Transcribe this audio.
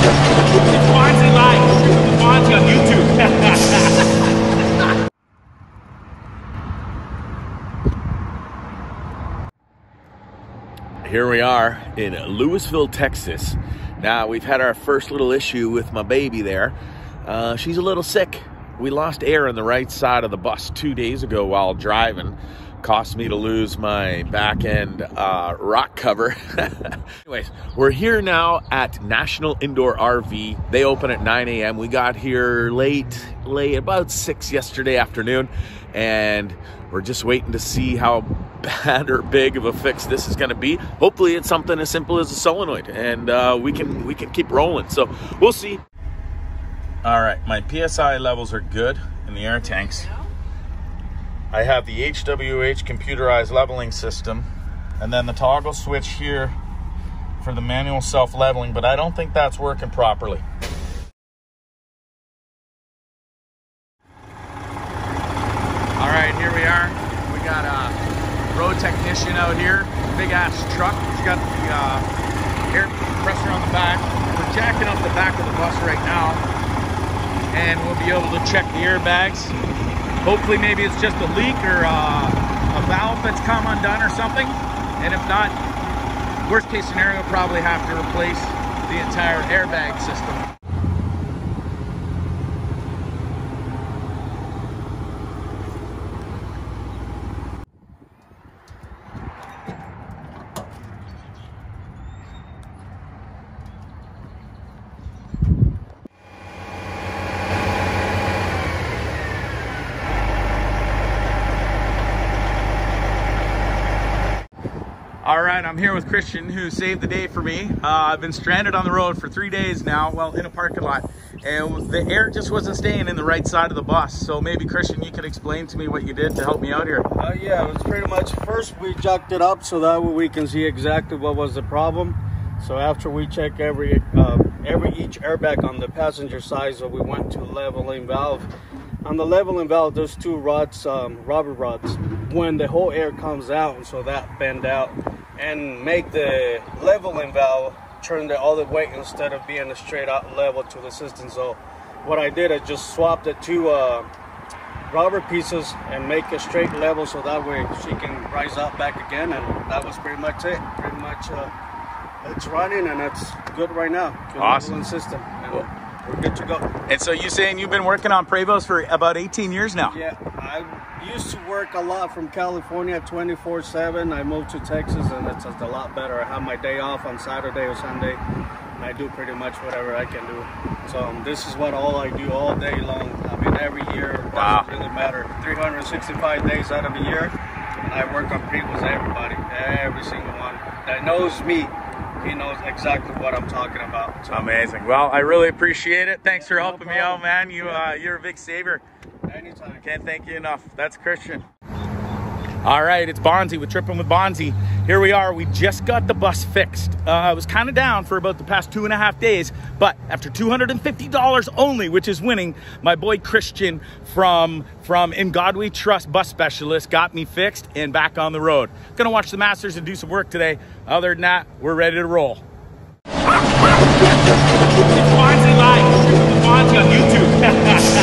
It's Bondzee Live. Trippin with Bondzee on YouTube. Here we are in Louisville, Texas. Now, we've had our first little issue with my baby there. She's a little sick. We lost air on the right side of the bus 2 days ago while driving. Cost me to lose my back end rock cover. Anyways, we're here now at National Indoor RV. They open at 9 a.m. We got here late, about 6 yesterday afternoon, and we're just waiting to see how bad or big of a fix this is going to be. Hopefully it's something as simple as a solenoid, and we can keep rolling. So we'll see. All right, my PSI levels are good in the air tanks. I have the HWH computerized leveling system, and then the toggle switch here for the manual self-leveling, but I don't think that's working properly. All right, here we are. We got a road technician out here, big ass truck. He's got the air compressor on the back. We're jacking up the back of the bus right now, and we'll be able to check the airbags. Hopefully maybe it's just a leak or a valve that's come undone or something. And if not, worst case scenario, we'll probably have to replace the entire airbag system. All right, I'm here with Christian, who saved the day for me. I've been stranded on the road for 3 days now, well, in a parking lot, and the air just wasn't staying in the right side of the bus. So maybe, Christian, you could explain to me what you did to help me out here. Yeah, it was pretty much, first we jacked it up so that way we can see exactly what was the problem. So after we check each airbag on the passenger side, so we went to leveling valve. On the leveling valve, there's two rods, rubber rods. When the whole air comes out, so that bend out and make the leveling valve turn the other way instead of being a straight out level to the system. So what I did, I just swapped the two rubber pieces and make a straight level, so that way she can rise up back again. And that was pretty much it. Pretty much it's running and it's good right now. Good awesome leveling system. And we're good to go. And so you're saying you've been working on Prevost for about 18 years now? Yeah, I used to work a lot from California 24/7. I moved to Texas, and it's just a lot better. I have my day off on Saturday or Sunday, and I do pretty much whatever I can do. So this is what all I do all day long. I mean, every year, doesn't really matter. 365 days out of a year, and I work on Prevost. Every single one that knows me, he knows exactly what I'm talking about. So. Amazing. Well, I really appreciate it. Thanks for helping me out, man. You're a big saver. Anytime. Can't thank you enough. That's Christian. All right, it's Bondzee with Trippin with Bondzee. Here we are. We just got the bus fixed. I was kind of down for about the past 2.5 days, but after $250 only, which is winning, my boy Christian from In God We Trust bus specialist got me fixed and back on the road. Gonna watch the Masters and do some work today. Other than that, we're ready to roll. It's Bondzee Live. Bondzee on YouTube.